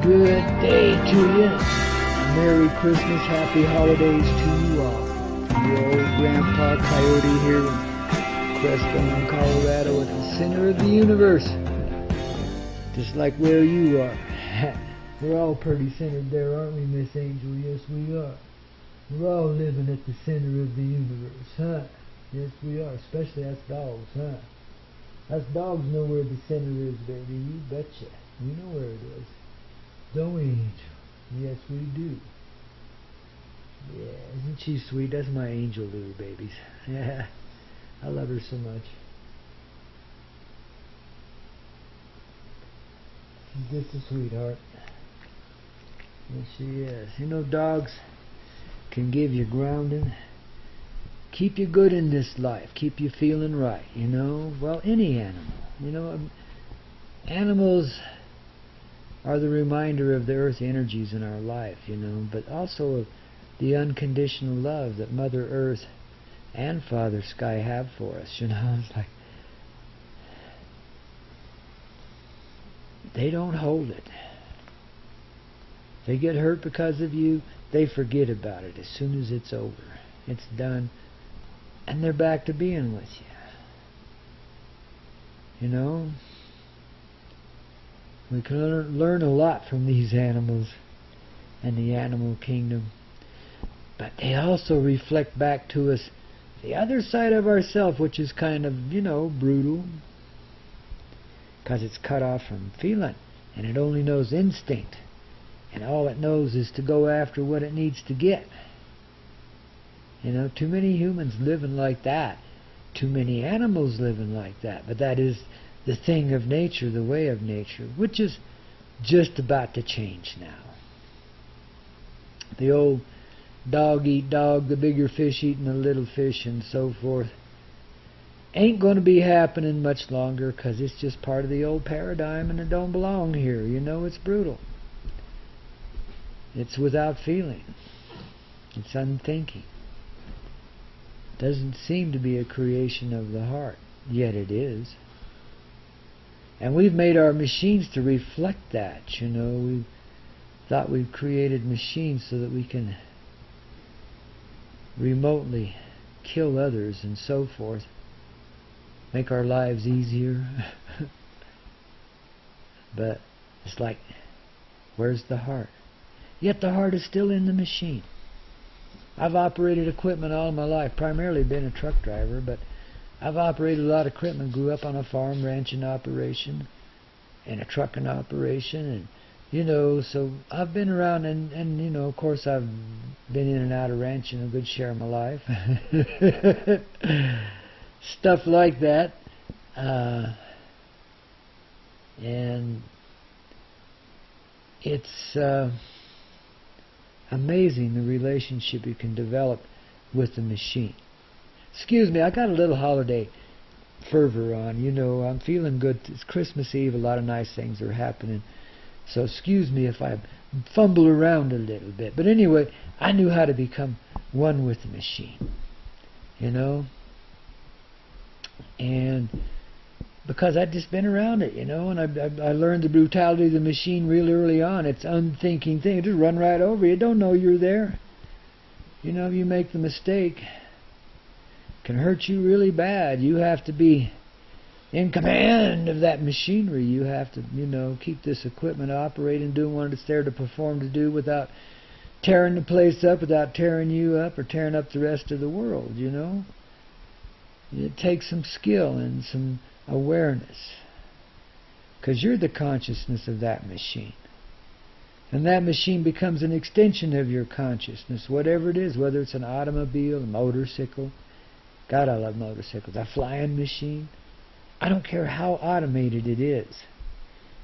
Good day to you. Merry Christmas, happy holidays to you all. Your old Grandpa Coyote here in Crestone, Colorado, at the center of the universe. Just like where you are. We're all pretty centered there, aren't we, Miss Angel? Yes, we are. We're all living at the center of the universe, huh? Yes, we are. Especially us dogs, huh? Us dogs know where the center is, baby. You betcha. We know where it is. Don't we, Angel? Yes, we do. Yeah, isn't she sweet? That's my angel little babies. Yeah, I love her so much. She's just a sweetheart. Yes, she is. You know, dogs can give you grounding, keep you good in this life, keep you feeling right, you know. Well, any animal. You know, animals are the reminder of the earth energies in our life, you know, but also of the unconditional love that Mother Earth and Father Sky have for us, you know. It's like they don't hold it. They get hurt because of you, they forget about it as soon as it's over. It's done, and they're back to being with you. You know? We can learn a lot from these animals and the animal kingdom. But they also reflect back to us the other side of ourself, which is kind of, you know, brutal. Because it's cut off from feeling. And it only knows instinct. And all it knows is to go after what it needs to get. You know, too many humans living like that. Too many animals living like that. But that is the thing of nature, the way of nature, which is just about to change now. The old dog eat dog, the bigger fish eating the little fish, and so forth, ain't going to be happening much longer, because it's just part of the old paradigm and it don't belong here. You know, it's brutal. It's without feeling. It's unthinking. Doesn't seem to be a creation of the heart, yet it is. And we've made our machines to reflect that, you know. We thought we've created machines so that we can remotely kill others and so forth. Make our lives easier. But it's like, where's the heart? Yet the heart is still in the machine. I've operated equipment all my life, primarily been a truck driver, but I've operated a lot of equipment, grew up on a farm, ranching operation, and a trucking operation, and, you know, so I've been around, and you know, of course, I've been in and out of ranching a good share of my life. Stuff like that. And it's amazing the relationship you can develop with the machine. Excuse me, I got a little holiday fervor on. You know, I'm feeling good. It's Christmas Eve. A lot of nice things are happening. So excuse me if I fumble around a little bit. But anyway, I knew how to become one with the machine. You know? And because I'd just been around it, you know, and I learned the brutality of the machine real early on. It's unthinking thing. It just run right over you. Don't know you're there. You know, if you make the mistake, can hurt you really bad. You have to be in command of that machinery. You have to, you know, keep this equipment operating, doing what it's there to perform to do without tearing the place up, without tearing you up or tearing up the rest of the world, you know. It takes some skill and some awareness, because you're the consciousness of that machine. And that machine becomes an extension of your consciousness, whatever it is, whether it's an automobile, a motorcycle. God, I love motorcycles. A flying machine. I don't care how automated it is.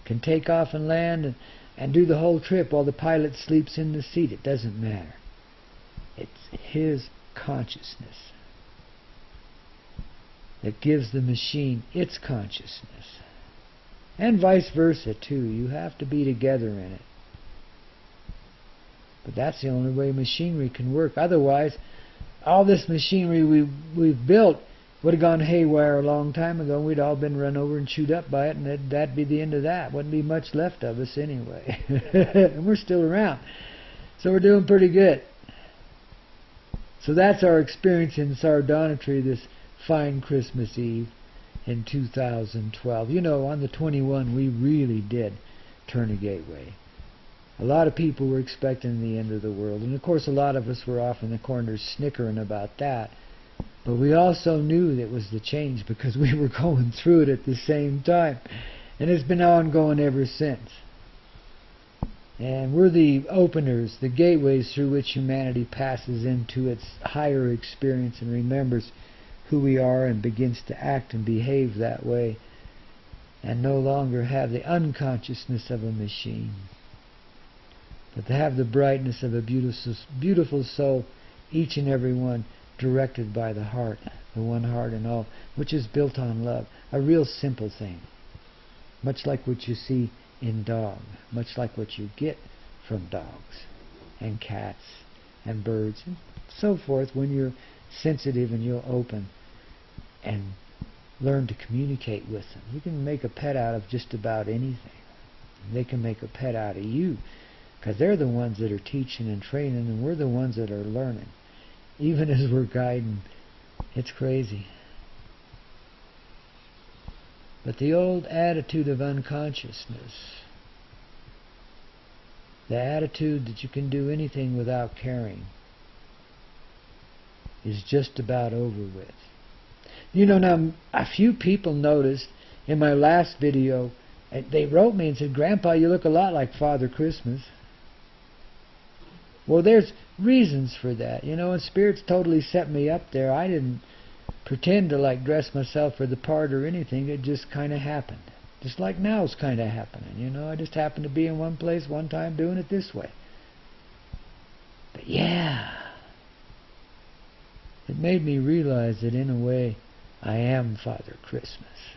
Can take off and land and do the whole trip while the pilot sleeps in the seat. It doesn't matter. It's his consciousness that gives the machine its consciousness. And vice versa, too. You have to be together in it. But that's the only way machinery can work. Otherwise, all this machinery we've built would have gone haywire a long time ago. We'd all been run over and chewed up by it, and that'd be the end of that. Wouldn't be much left of us anyway. And we're still around. So we're doing pretty good. So that's our experience in sardonetry this fine Christmas Eve in 2012. You know, on the 21, we really did turn a gateway. A lot of people were expecting the end of the world. And of course, a lot of us were off in the corners snickering about that. But we also knew that it was the change because we were going through it at the same time. And it's been ongoing ever since. And we're the openers, the gateways through which humanity passes into its higher experience and remembers who we are and begins to act and behave that way and no longer have the unconsciousness of a machine, but to have the brightness of a beautiful soul, each and every one directed by the heart, the one heart and all, which is built on love. A real simple thing, much like what you see in dog, much like what you get from dogs and cats and birds and so forth when you're sensitive and you'll open and learn to communicate with them. You can make a pet out of just about anything. They can make a pet out of you because they're the ones that are teaching and training, and we're the ones that are learning, even as we're guiding. It's crazy. But the old attitude of unconsciousness, the attitude that you can do anything without caring, is just about over with. You know, now, a few people noticed in my last video, they wrote me and said, "Grandpa, you look a lot like Father Christmas." Well, there's reasons for that, you know, and Spirit's totally set me up there. I didn't pretend to like dress myself for the part or anything. It just kind of happened. Just like now it's kind of happening, you know. I just happened to be in one place one time doing it this way. But yeah, it made me realize that in a way I am Father Christmas.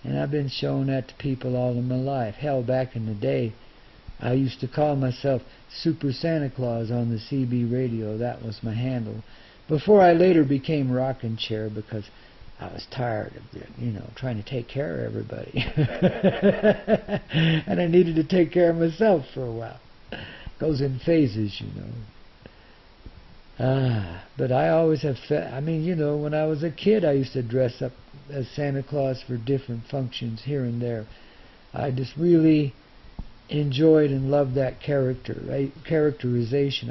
And I've been showing that to people all of my life. Hell, back in the day, I used to call myself Super Santa Claus on the CB radio. That was my handle. Before I later became Rockin' Chair because I was tired of it, you know, trying to take care of everybody. And I needed to take care of myself for a while. Goes in phases, you know. But I always have I mean, you know, when I was a kid, I used to dress up as Santa Claus for different functions here and there. I just really enjoyed and loved that characterization.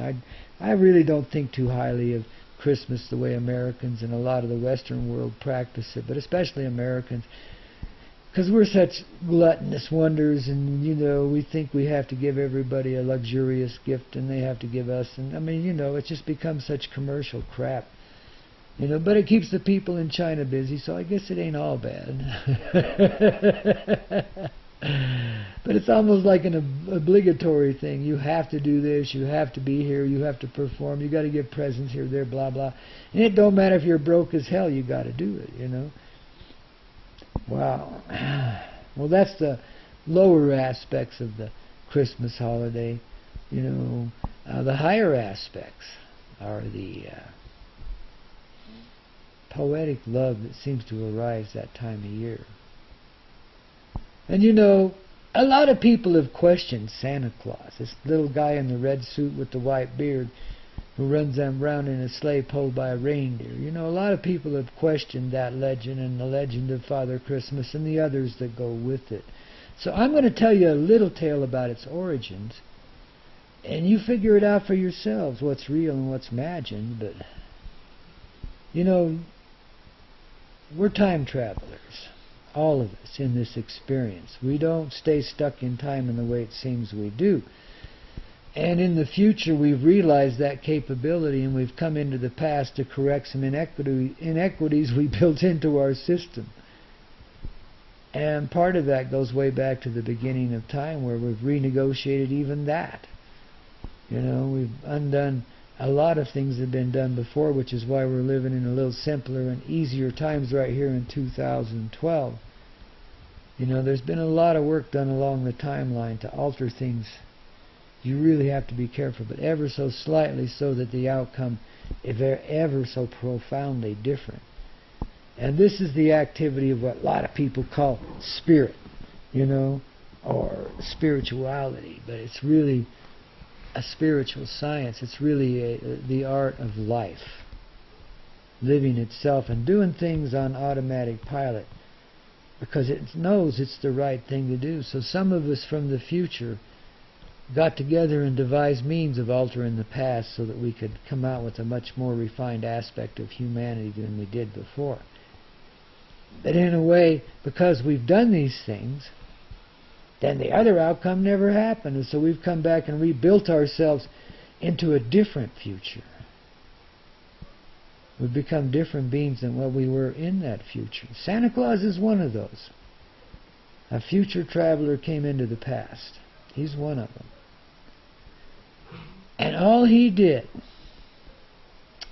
I really don't think too highly of Christmas the way Americans and a lot of the Western world practice it, but especially Americans, because we're such gluttonous wonders, and you know, we think we have to give everybody a luxurious gift and they have to give us, and I mean, you know, it's just become such commercial crap, you know, but it keeps the people in China busy, so I guess it ain't all bad. But it's almost like an obligatory thing. You have to do this, you have to be here, you have to perform, you got to give presents here, there, blah, blah. And it don't matter if you're broke as hell, you got to do it, you know. Wow. Well, that's the lower aspects of the Christmas holiday. You know, the higher aspects are the poetic love that seems to arise that time of year. And you know, a lot of people have questioned Santa Claus, this little guy in the red suit with the white beard who runs them around in a sleigh pulled by a reindeer. You know, a lot of people have questioned that legend and the legend of Father Christmas and the others that go with it. So I'm going to tell you a little tale about its origins, and you figure it out for yourselves, what's real and what's imagined. But, you know, we're time travelers. All of us in this experience. We don't stay stuck in time in the way it seems we do. And in the future we've realized that capability, and we've come into the past to correct some inequities we built into our system. And part of that goes way back to the beginning of time, where we've renegotiated even that. You know, we've undone a lot of things that have been done before, which is why we're living in a little simpler and easier times right here in 2012. You know, there's been a lot of work done along the timeline to alter things You really have to be careful, but ever so slightly, so that the outcome is ever so profoundly different. And this is the activity of what a lot of people call spirit, or spirituality. But it's really a spiritual science. It's really the art of life, living itself and doing things on automatic pilot because it knows it's the right thing to do. So some of us from the future got together and devised means of altering the past so that we could come out with a much more refined aspect of humanity than we did before. But in a way, because we've done these things, then the other outcome never happened. And so we've come back and rebuilt ourselves into a different future. We've become different beings than what we were in that future. Santa Claus is one of those. A future traveler came into the past. He's one of them. And all he did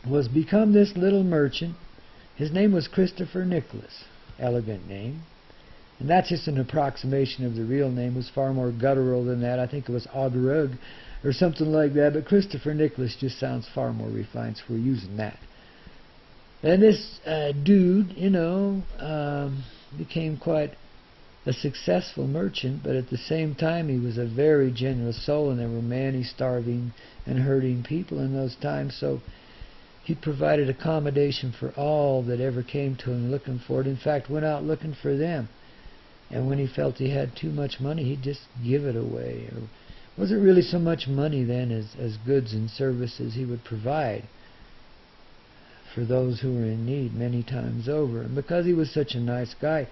was become this little merchant. His name was Christopher Nicholas. Elegant name. And that's just an approximation of the real name. It was far more guttural than that. I think it was Augerug or something like that. But Christopher Nicholas just sounds far more refined, so we're using that. And this dude, became quite a successful merchant, but at the same time he was a very generous soul, and there were many starving and hurting people in those times. So he provided accommodation for all that ever came to him looking for it. In fact, went out looking for them. And when he felt he had too much money, he'd just give it away. Or wasn't really so much money then as goods and services he would provide for those who were in need many times over. And because he was such a nice guy,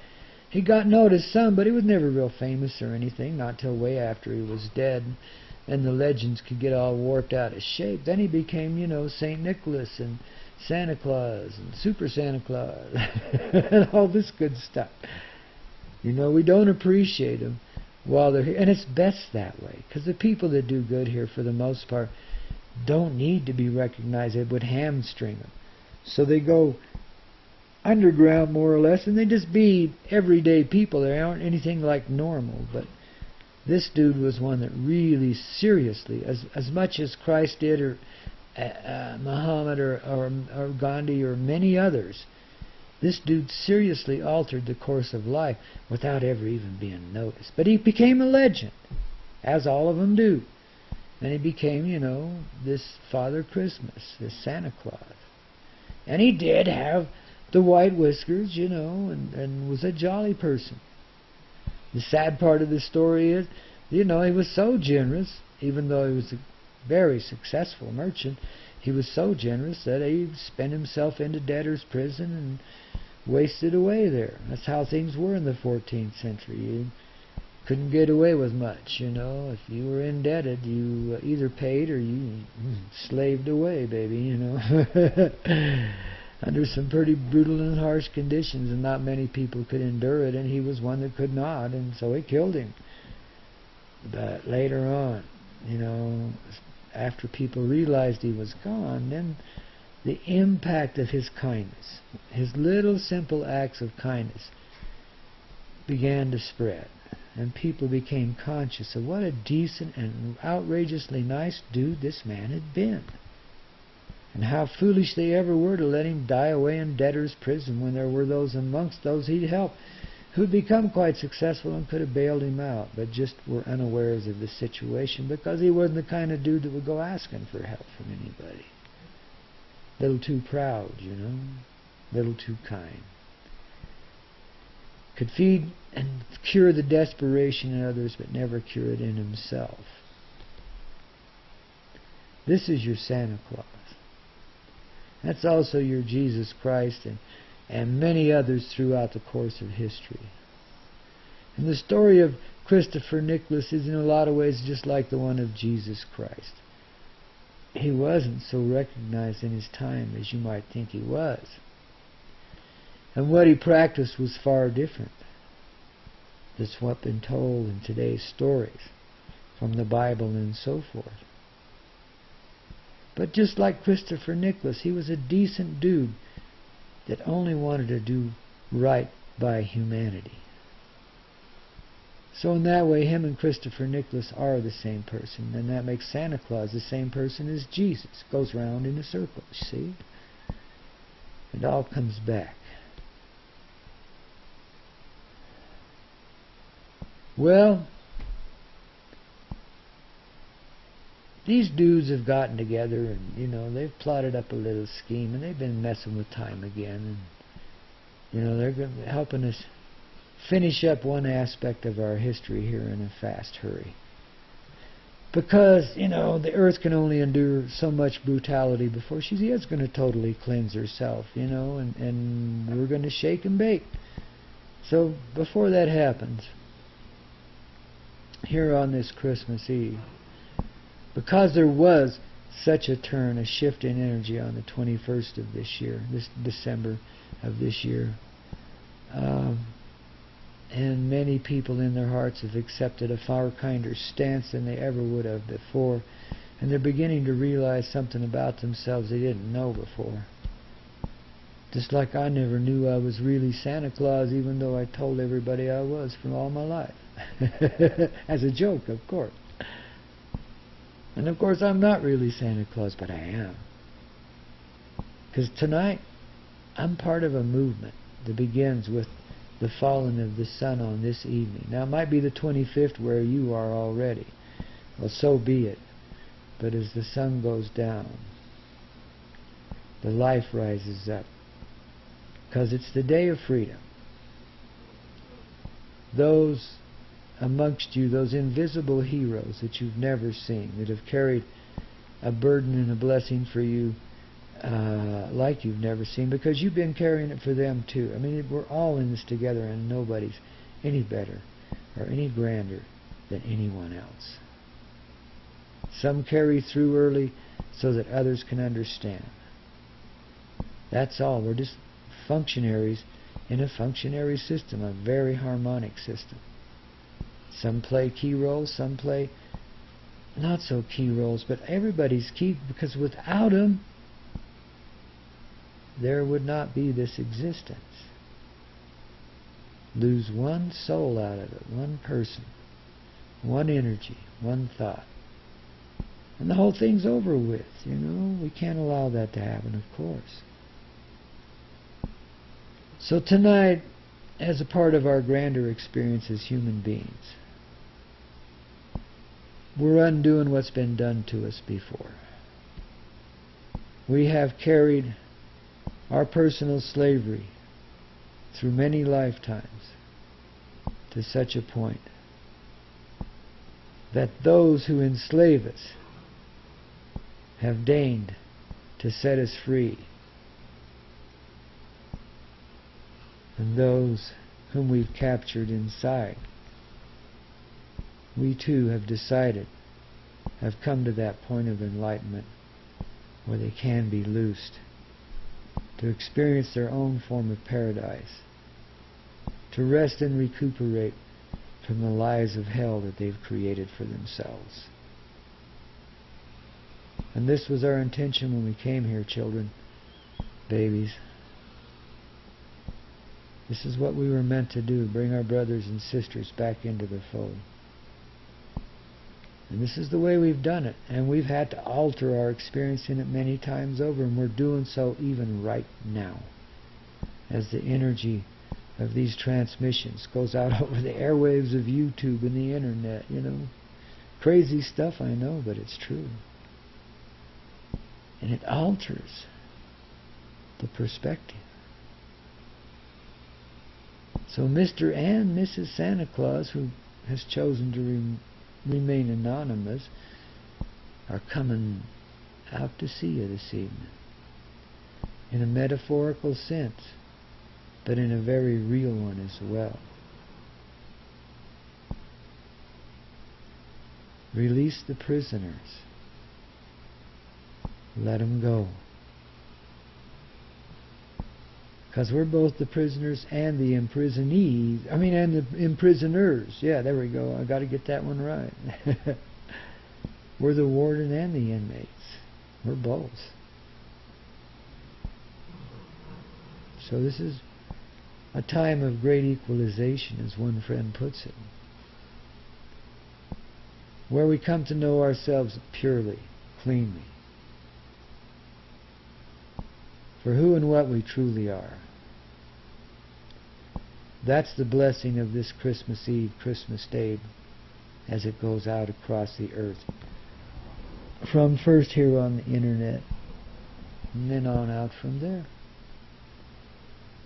he got noticed some, but he was never real famous or anything, not till way after he was dead, and the legends could get all warped out of shape. Then he became, St. Nicholas and Santa Claus and Super Santa Claus and all this good stuff. We don't appreciate them while they're here, and it's best that way, because the people that do good here, for the most part, don't need to be recognized. It would hamstring them. So they go underground more or less, and they just be everyday people. They aren't anything like normal. But this dude was one that really seriously, as much as Christ did, or Muhammad or Gandhi or many others, this dude seriously altered the course of life without ever even being noticed. But he became a legend, as all of them do. And he became, this Father Christmas, this Santa Claus. And he did have the white whiskers, and was a jolly person. The sad part of the story is, he was so generous, even though he was a very successful merchant, he was so generous that he spent himself into debtor's prison and wasted away there. That's how things were in the 14th century. You couldn't get away with much, If you were indebted, you either paid or you slaved away, baby, under some pretty brutal and harsh conditions, and not many people could endure it, and he was one that could not, and so it killed him. But later on, after people realized he was gone, then the impact of his kindness, his little simple acts of kindness, began to spread, and people became conscious of what a decent and outrageously nice dude this man had been. And how foolish they ever were to let him die away in debtor's prison when there were those amongst those he'd helped who'd become quite successful and could have bailed him out, but just were unawares of the situation because he wasn't the kind of dude that would go asking for help from anybody. Little too proud, little too kind. Could feed and cure the desperation in others, but never cure it in himself. This is your Santa Claus. That's also your Jesus Christ and many others throughout the course of history. And the story of Christopher Nicholas is in a lot of ways just like the one of Jesus Christ. He wasn't so recognized in his time as you might think he was. And what he practiced was far different. That's what's been told in today's stories from the Bible and so forth. But just like Christopher Nicholas, he was a decent dude that only wanted to do right by humanity. So in that way, him and Christopher Nicholas are the same person, and that makes Santa Claus the same person as Jesus. Goes round in a circle, see? It all comes back. Well, these dudes have gotten together and, they've plotted up a little scheme, and they've been messing with time again. And, they're helping us finish up one aspect of our history here in a fast hurry. Because, the earth can only endure so much brutality before she is going to totally cleanse herself, and we're going to shake and bake. So before that happens, here on this Christmas Eve, because there was such a turn, a shift in energy on the 21st of this year, this December of this year, and many people in their hearts have accepted a far kinder stance than they ever would have before, and they're beginning to realize something about themselves they didn't know before. Just like I never knew I was really Santa Claus, even though I told everybody I was for all my life. As a joke, of course. And of course I'm not really Santa Claus, but I am. Because tonight, I'm part of a movement that begins with the falling of the sun on this evening. Now it might be the 25th where you are already. Well, so be it. But as the sun goes down, the life rises up. Because it's the day of freedom. Those amongst you, those invisible heroes that you've never seen, that have carried a burden and a blessing for you like you've never seen, because you've been carrying it for them too. I mean, we're all in this together, and nobody's any better or any grander than anyone else. Some carry through early so that others can understand. That's all. We're just functionaries in a functionary system, a very harmonic system. Some play key roles, some play not so key roles, but everybody's key, because without them, there would not be this existence. Lose one soul out of it, one person, one energy, one thought, and the whole thing's over with. We can't allow that to happen, of course. So tonight, as a part of our grander experience as human beings, we're undoing what's been done to us before. We have carried our personal slavery through many lifetimes to such a point that those who enslave us have deigned to set us free. And those whom we've captured inside, we too have decided, have come to that point of enlightenment where they can be loosed to experience their own form of paradise, to rest and recuperate from the lies of hell that they've created for themselves. And this was our intention when we came here, children, babies. This is what we were meant to do, bring our brothers and sisters back into the fold. And this is the way we've done it. And we've had to alter our experience in it many times over, and we're doing so even right now. As the energy of these transmissions goes out over the airwaves of YouTube and the internet, Crazy stuff, I know, but it's true. And it alters the perspective. So Mr. and Mrs. Santa Claus, who has chosen to remain anonymous, are coming out to see you this evening. In a metaphorical sense, but in a very real one as well. Release the prisoners. Let them go. Because we're both the prisoners and the imprisonees. And the imprisoners. Yeah, there we go. I got to get that one right. We're the warden and the inmates. We're both. So this is a time of great equalization, as one friend puts it. where we come to know ourselves purely, cleanly, for who and what we truly are. That's the blessing of this Christmas Eve, Christmas Day, as it goes out across the earth. From first here on the internet, and then on out from there.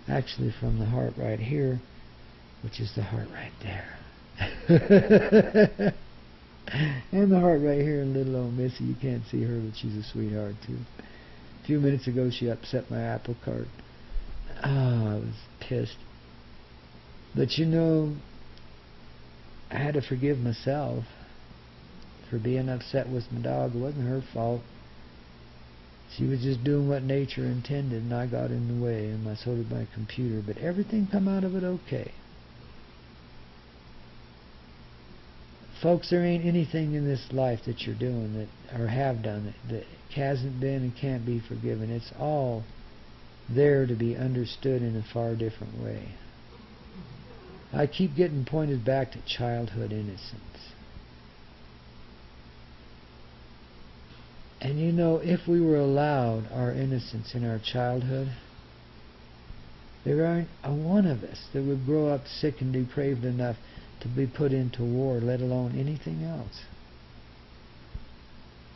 Actually from the heart right here, which is the heart right there. And the heart right here in little old Missy. You can't see her, but she's a sweetheart too. A few minutes ago she upset my apple cart. Oh, I was pissed. But you know, I had to forgive myself for being upset with my dog. It wasn't her fault. She was just doing what nature intended, and I got in the way, and so did my computer. But everything come out of it okay. Folks, there ain't anything in this life that you're doing that, or have done, that hasn't been and can't be forgiven. It's all there to be understood in a far different way. I keep getting pointed back to childhood innocence. And you know, if we were allowed our innocence in our childhood, there aren't a one of us that would grow up sick and depraved enough to be put into war, let alone anything else.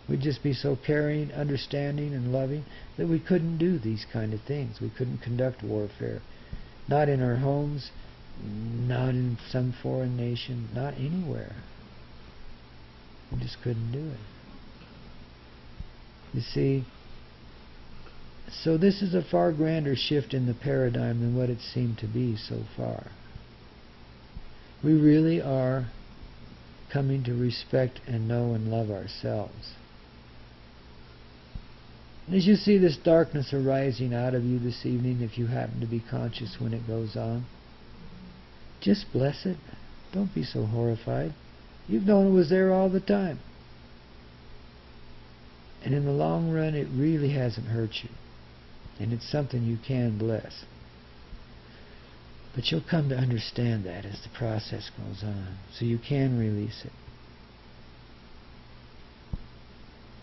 We'd just be so caring, understanding, and loving that we couldn't do these kind of things. We couldn't conduct warfare. Not in our homes, not in some foreign nation, not anywhere. We just couldn't do it. You see, so this is a far grander shift in the paradigm than what it seemed to be so far. We really are coming to respect and know and love ourselves. As you see this darkness arising out of you this evening, if you happen to be conscious when it goes on, just bless it. Don't be so horrified. You've known it was there all the time. And in the long run, it really hasn't hurt you. And it's something you can bless. But you'll come to understand that as the process goes on, so you can release it.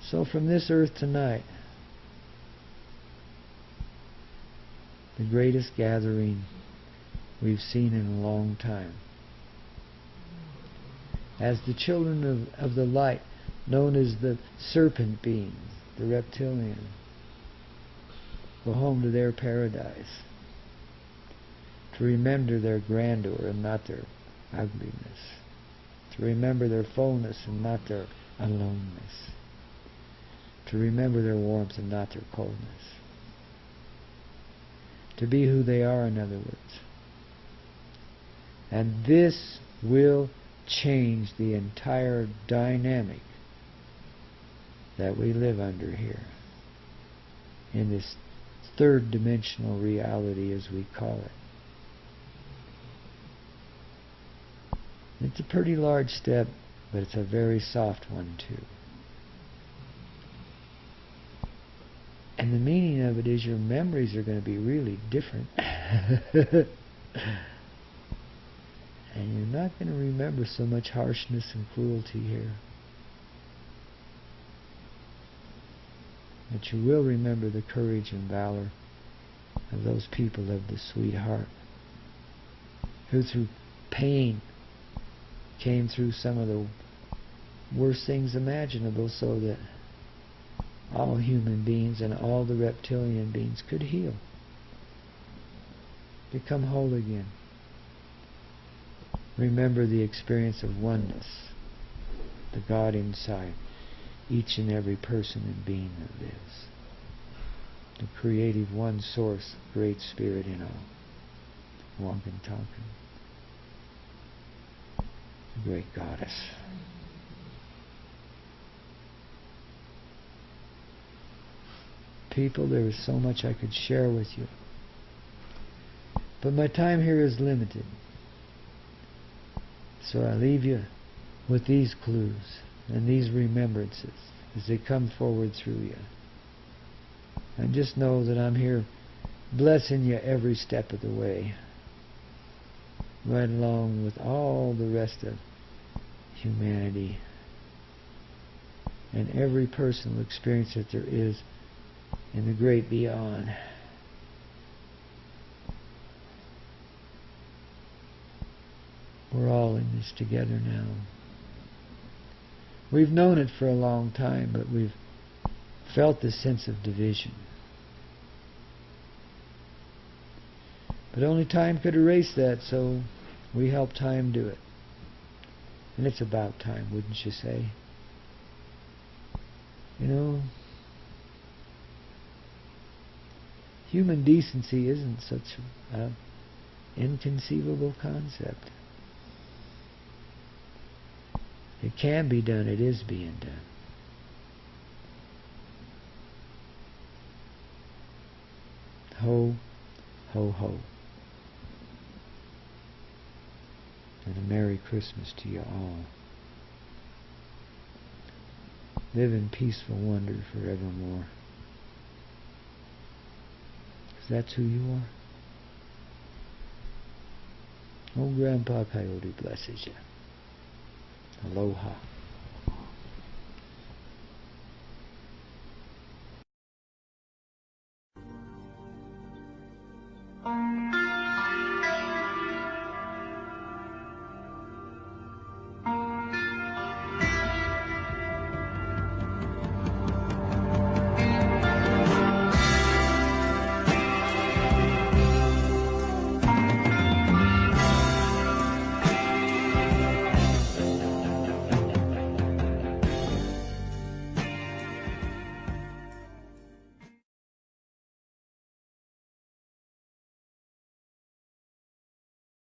So from this earth tonight, the greatest gathering we've seen in a long time. As the children of the light, known as the serpent beings, the reptilian, go home to their paradise, to remember their grandeur and not their ugliness, to remember their fullness and not their aloneness, to remember their warmth and not their coldness, to be who they are, in other words. And this will change the entire dynamic that we live under here, in this third dimensional reality, as we call it. It's a pretty large step, but it's a very soft one too. And the meaning of it is your memories are going to be really different. And you're not going to remember so much harshness and cruelty here. But you will remember the courage and valor of those people of the sweet heart, who through pain came through some of the worst things imaginable, so that all human beings and all the reptilian beings could heal, become whole again. Remember the experience of oneness, the God inside each and every person and being that lives, the creative one source, great spirit in all, walking, talking, the great goddess. People, there is so much I could share with you, but my time here is limited. So I leave you with these clues and these remembrances as they come forward through you. And just know that I'm here blessing you every step of the way, right along with all the rest of humanity and every personal experience that there is in the great beyond. We're all in this together now. We've known it for a long time, but we've felt this sense of division. But only time could erase that, so we help time do it. And it's about time, wouldn't you say? You know, human decency isn't such an inconceivable concept. It can be done. It is being done. Ho, ho, ho. And a Merry Christmas to you all. Live in peaceful wonder forevermore. 'Cause that's who you are. Oh, Grandpa Coyote blesses you. Aloha.